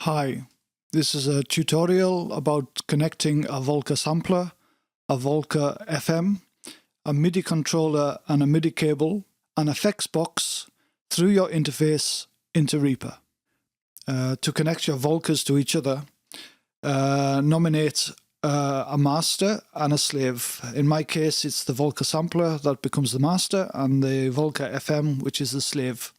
Hi, this is a tutorial about connecting a Volca Sampler, a Volca FM, a MIDI controller and a MIDI cable, an effects box through your interface into Reaper. To connect your Volcas to each other, nominate a master and a slave. In my case, it's the Volca Sampler that becomes the master and the Volca FM, which is the slave.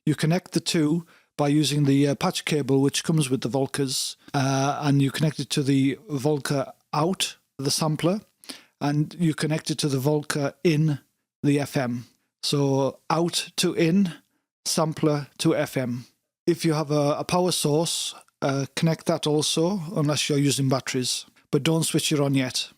You connect the two by using the patch cable which comes with the Volcas, and you connect it to the Volca out, the sampler, and you connect it to the Volca in, the FM. So out to in, sampler to FM. If you have a power source, connect that also, unless you're using batteries, but don't switch it on yet.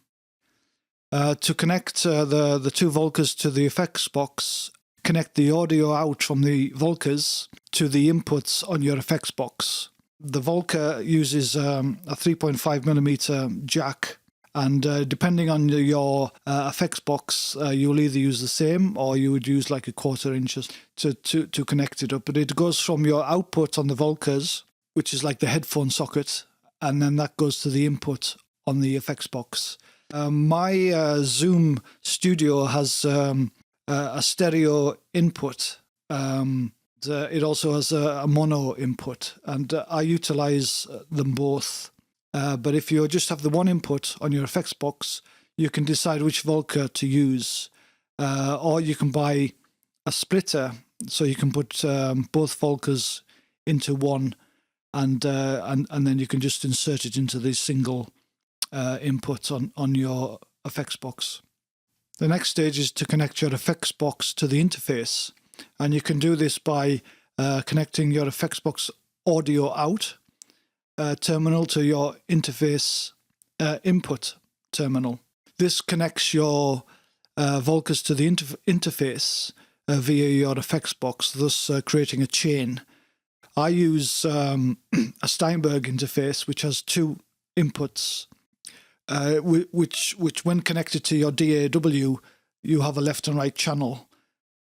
To connect the two Volcas to the effects box, connect the audio out from the Volcas to the inputs on your effects box. The Volca uses a 3.5mm jack, and depending on your effects box, you'll either use the same or you would use like a 1/4 inch to connect it up. But it goes from your output on the Volcas, which is like the headphone socket, and then that goes to the input on the effects box. My Zoom Studio has a stereo input. It also has a mono input, and I utilize them both. But if you just have the one input on your effects box, you can decide which Volca to use, or you can buy a splitter, so you can put both Volcas into one, and then you can just insert it into the single input on your effects box. The next stage is to connect your effects box to the interface, and you can do this by connecting your effects box audio out terminal to your interface input terminal. This connects your Volcas to the interface via your effects box, thus creating a chain. I use a Steinberg interface which has two inputs, which when connected to your DAW, you have a left and right channel.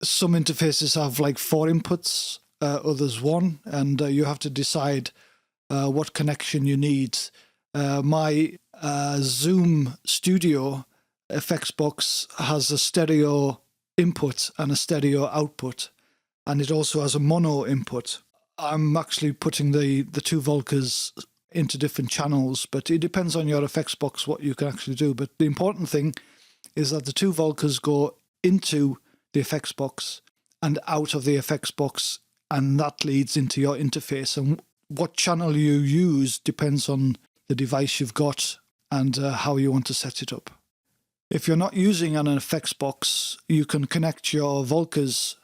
Some interfaces have like 4 inputs, others 1, and you have to decide what connection you need. My Zoom Studio effects box has a stereo input and a stereo output, and it also has a mono input. I'm actually putting the two Volcas into different channels, but it depends on your effects box what you can actually do. But the important thing is that the two Volcas go into the effects box and out of the effects box, and that leads into your interface. And what channel you use depends on the device you've got and how you want to set it up. If you're not using an effects box, you can connect your Volcas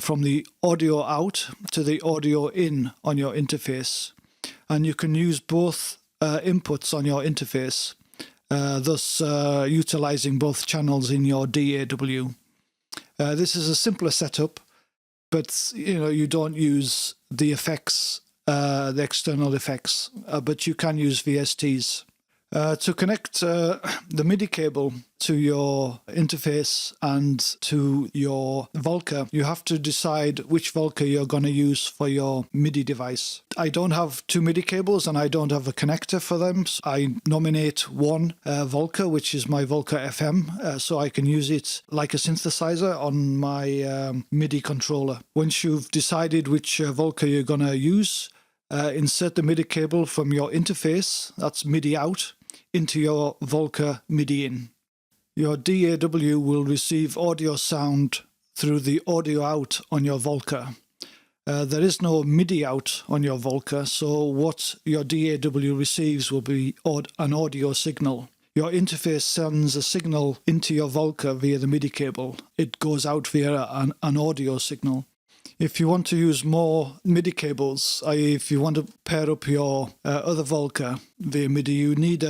from the audio out to the audio in on your interface, and you can use both inputs on your interface, thus utilizing both channels in your DAW. This is a simpler setup, but you don't use the effects, the external effects, but you can use VSTs. To connect the MIDI cable to your interface and to your Volca, you have to decide which Volca you're going to use for your MIDI device. I don't have 2 MIDI cables and I don't have a connector for them. So I nominate one Volca, which is my Volca FM, so I can use it like a synthesizer on my MIDI controller. Once you've decided which Volca you're going to use, insert the MIDI cable from your interface, that's MIDI out, into your Volca MIDI in. Your DAW will receive audio sound through the audio out on your Volca. There is no MIDI out on your Volca, so what your DAW receives will be an audio signal. Your interface sends a signal into your Volca via the MIDI cable. It goes out via an audio signal. If you want to use more MIDI cables, i.e. if you want to pair up your other Volca via MIDI, you need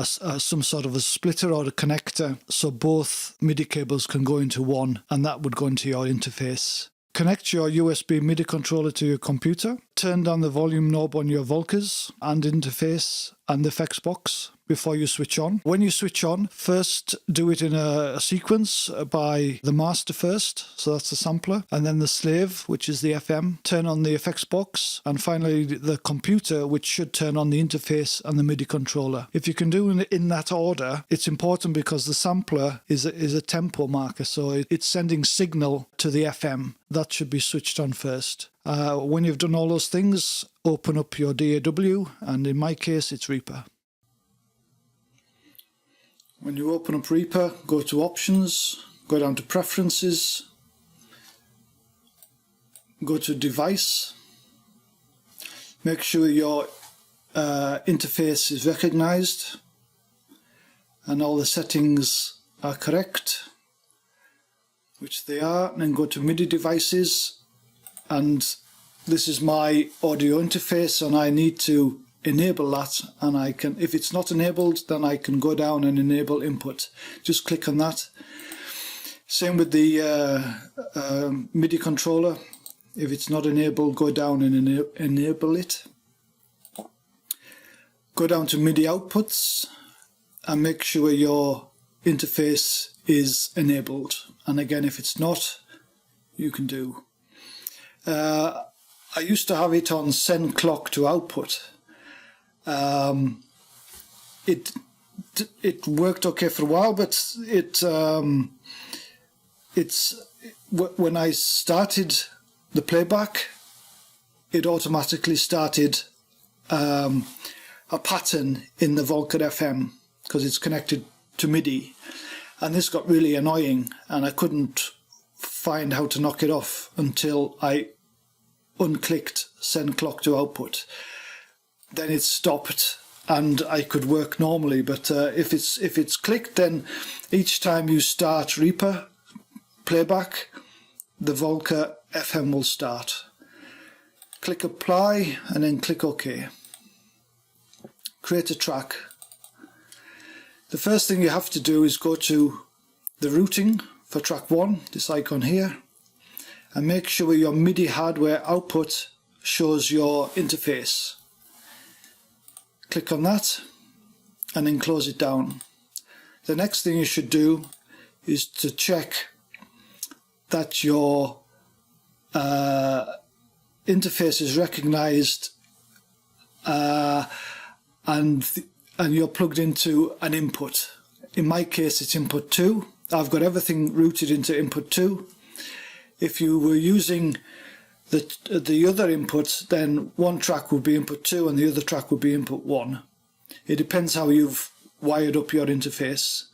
some sort of a splitter or a connector, so both MIDI cables can go into one, and that would go into your interface. Connect your USB MIDI controller to your computer, turn down the volume knob on your Volcas and interface and the effects box, before you switch on. When you switch on, first do it in a sequence by the master first, so that's the sampler, and then the slave, which is the FM, turn on the effects box, and finally the computer, which should turn on the interface and the MIDI controller. If you can do it in that order, it's important because the sampler is a tempo marker, so it's sending signal to the FM. That should be switched on first. When you've done all those things, open up your DAW, and in my case it's Reaper. When you open up Reaper, go to Options, go down to Preferences, go to Device, make sure your interface is recognized and all the settings are correct, which they are, and then go to MIDI devices, and this is my audio interface and I need to enable that, and I can, if it's not enabled, then I can go down and enable input. Just click on that. Same with the MIDI controller. If it's not enabled, go down and enable it. Go down to MIDI outputs and make sure your interface is enabled, and again, if it's not, you can do. I used to have it on send clock to output. It worked okay for a while, but when I started the playback, it automatically started a pattern in the Volca FM because it's connected to MIDI, and this got really annoying, and I couldn't find how to knock it off until I unclicked send clock to output. Then it stopped and I could work normally, but if it's clicked, then each time you start Reaper playback, the Volca FM will start. Click apply and then click OK. Create a track. The first thing you have to do is go to the routing for track 1, this icon here, and make sure your MIDI hardware output shows your interface. Click on that and then close it down. The next thing you should do is to check that your interface is recognized and you're plugged into an input. In my case it's input 2. I've got everything routed into input 2. If you were using the other inputs, then one track would be input 2 and the other track would be input 1. It depends how you've wired up your interface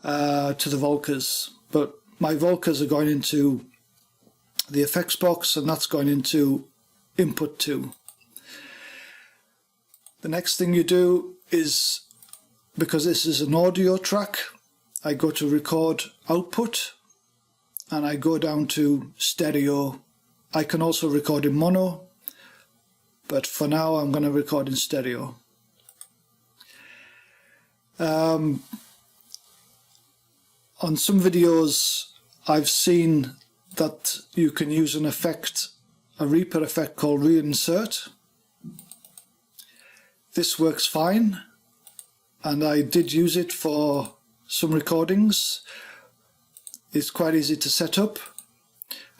to the Volcas, but my Volcas are going into the effects box and that's going into input 2. The next thing you do is, because this is an audio track, I go to record output and I go down to stereo. I can also record in mono, but for now I'm going to record in stereo. On some videos I've seen that you can use an effect, a Reaper effect called reinsert. This works fine, and I did use it for some recordings. It's quite easy to set up,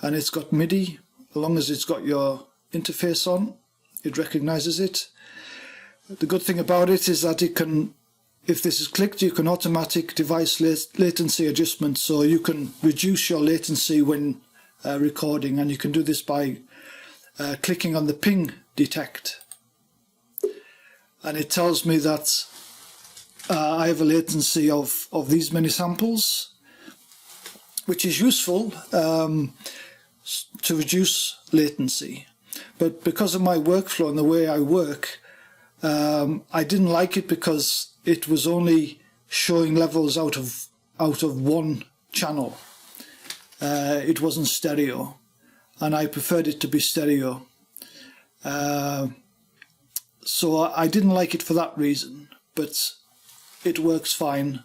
and it's got MIDI. As long as it's got your interface on, it recognizes it. The good thing about it is that it can, if this is clicked, you can automatic device latency adjustment, so you can reduce your latency when recording, and you can do this by clicking on the ping detect, and it tells me that I have a latency of these many samples, which is useful to reduce latency. But because of my workflow and the way I work, I didn't like it because it was only showing levels out of one channel. It wasn't stereo, and I preferred it to be stereo. So I didn't like it for that reason, but it works fine,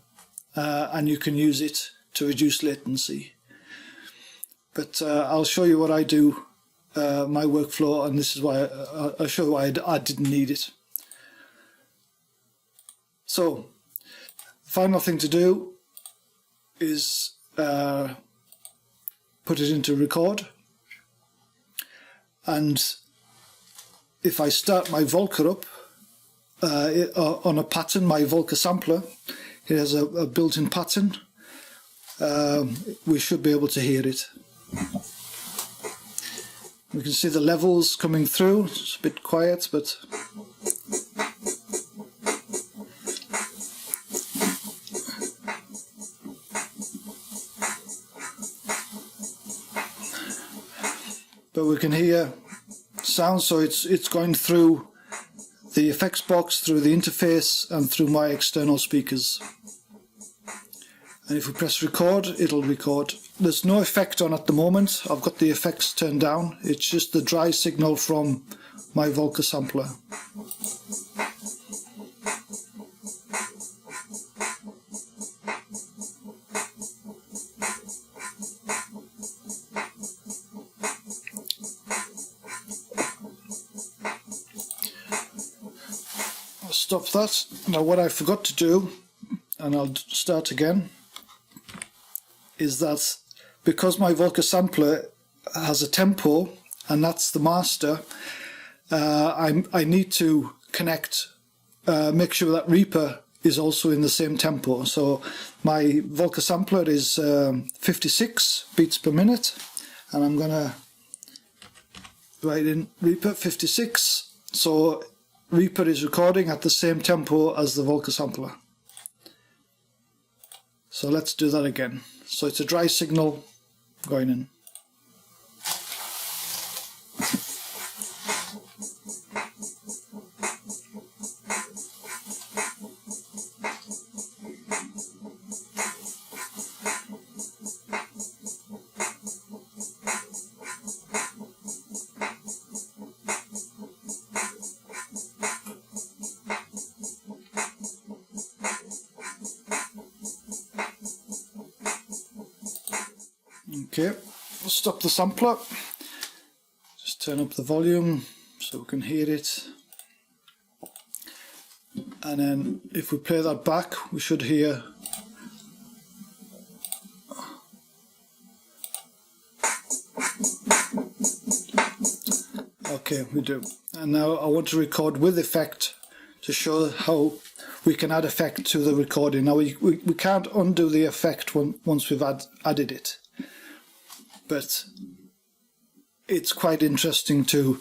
and you can use it to reduce latency. But I'll show you what I do, my workflow, and this is why I'll show you why I didn't need it. So, final thing to do is put it into record, and if I start my Volca up on a pattern, my Volca Sampler, it has a built-in pattern, we should be able to hear it. We can see the levels coming through. It's a bit quiet, but we can hear sound, so it's going through the effects box, through the interface, and through my external speakers. And if we press record, it'll record. There's no effect on at the moment. I've got the effects turned down. It's just the dry signal from my Volca Sampler. I'll stop that. Now what I forgot to do, and I'll start again, is that because my Volca Sampler has a tempo and that's the master, I need to connect, make sure that Reaper is also in the same tempo. So my Volca Sampler is 56 beats per minute, and I'm gonna write in Reaper 56, so Reaper is recording at the same tempo as the Volca Sampler. So let's do that again. So it's a dry signal going in. Okay, we'll stop the sampler, just turn up the volume so we can hear it, and then if we play that back we should hear okay, we do. And now I want to record with effect to show how we can add effect to the recording. Now we can't undo the effect once we've added it, but it's quite interesting to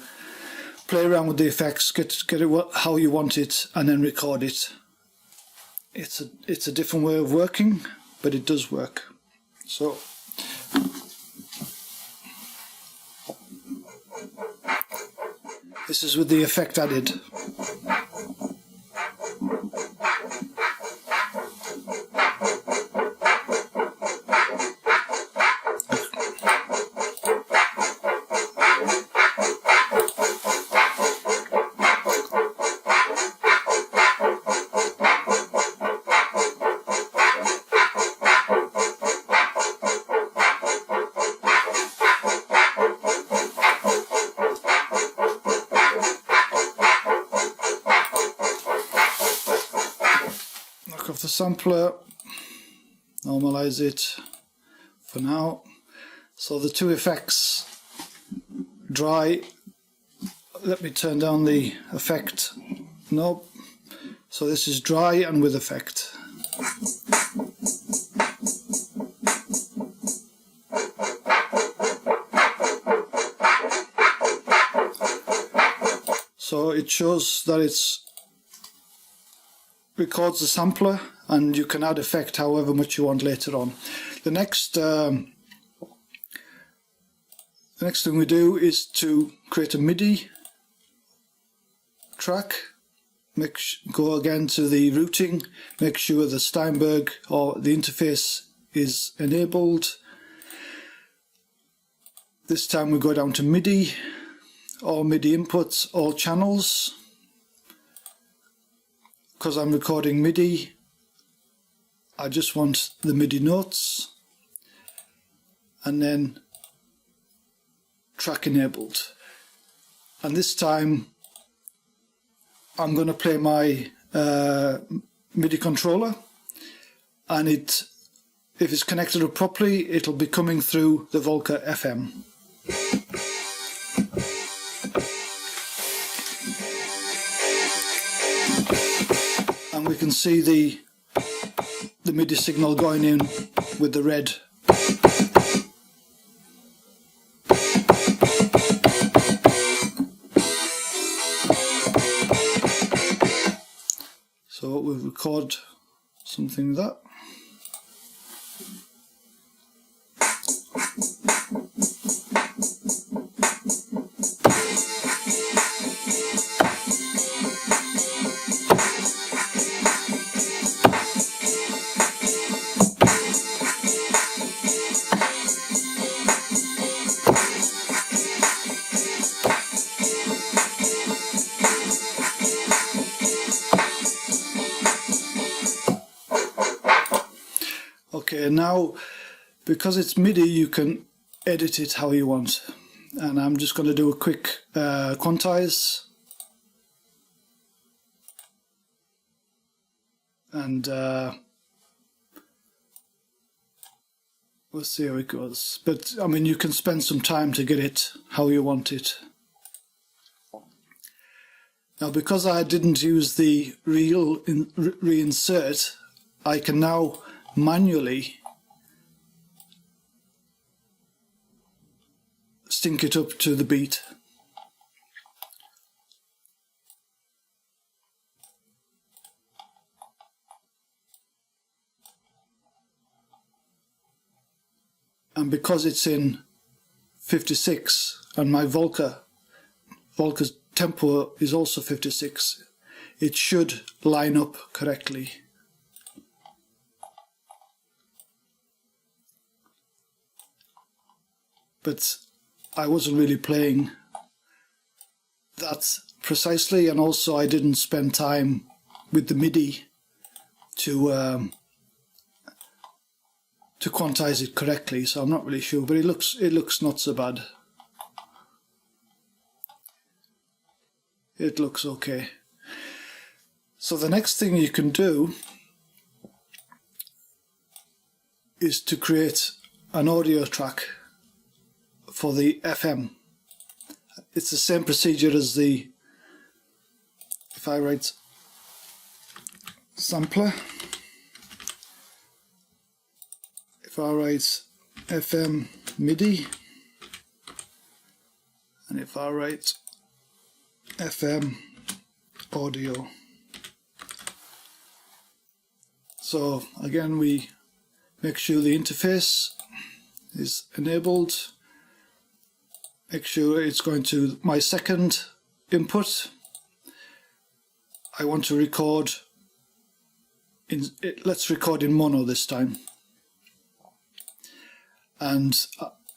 play around with the effects, get it how you want it, and then record it. It's a different way of working, but it does work. So this is with the effect added. Off the sampler, normalize it for now. So the two effects, dry, let me turn down the effect knob. So this is dry and with effect. So it shows that it's records the sampler, and you can add effect however much you want later on. The next thing we do is to create a MIDI track. Go again to the routing, make sure the Steinberg or the interface is enabled. This time we go down to MIDI, all MIDI inputs, all channels. Because I'm recording MIDI, I just want the MIDI notes, and then track enabled. And this time I'm going to play my MIDI controller, and if it's connected up properly, it'll be coming through the Volca FM. And we can see the MIDI signal going in with the red. So we'll record something like that. Okay, now because it's MIDI, you can edit it how you want, and I'm just going to do a quick quantize, and we'll see how it goes. But I mean, you can spend some time to get it how you want it. Now, because I didn't use the reinsert, I can now manually sync it up to the beat. And because it's in 56 and my Volca's tempo is also 56, it should line up correctly. But I wasn't really playing that precisely, and also I didn't spend time with the MIDI to quantize it correctly, so I'm not really sure. But it looks not so bad. It looks okay. So the next thing you can do is to create an audio track for the FM. It's the same procedure as if I write sampler, if I write FM MIDI, and if I write FM audio. So again, we make sure the interface is enabled. Make sure it's going to my second input. I want to record let's record in mono this time. And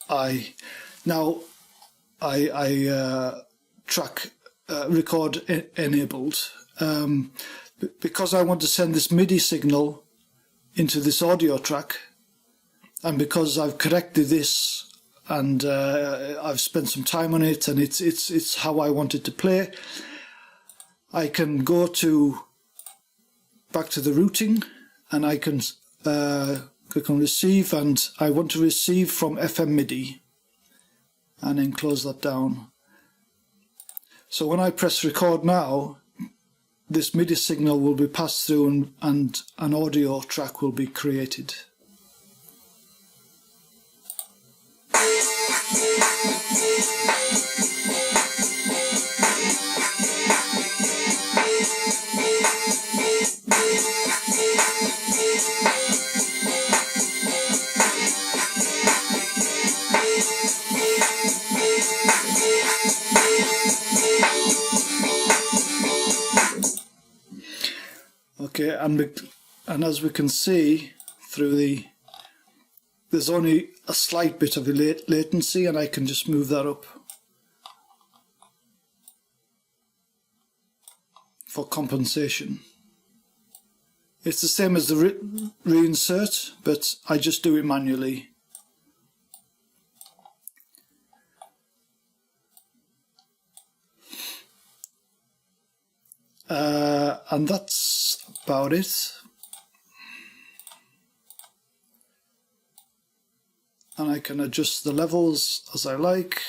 I track record enabled, because I want to send this MIDI signal into this audio track, and because I've corrected this and I've spent some time on it, and it's how I want it to play, I can go back to the routing, and I can click on receive, and I want to receive from FM MIDI, and then close that down. So when I press record now, this MIDI signal will be passed through, and an audio track will be created. Okay, and as we can see through there's only a slight bit of latency, and I can just move that up for compensation. It's the same as the reinsert, but I just do it manually. And that's about it. And I can adjust the levels as I like.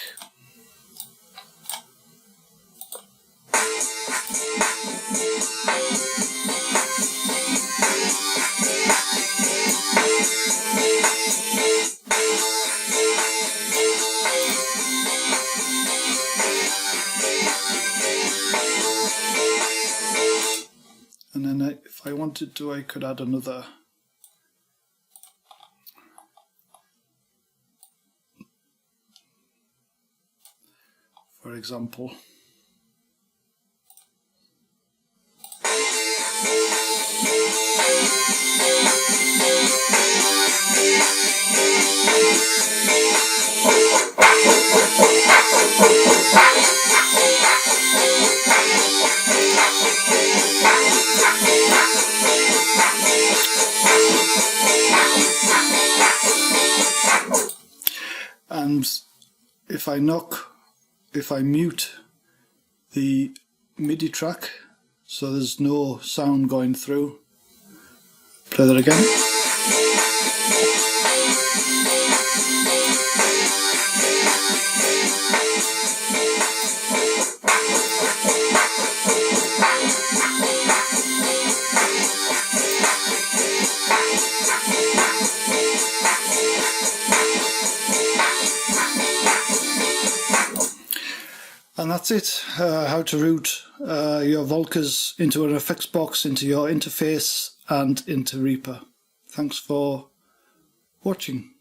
And then if I wanted to, I could add another. For example. And if I mute the MIDI track so there's no sound going through, play that again. And that's it, how to route your Volcas into an effects box, into your interface and into Reaper. Thanks for watching.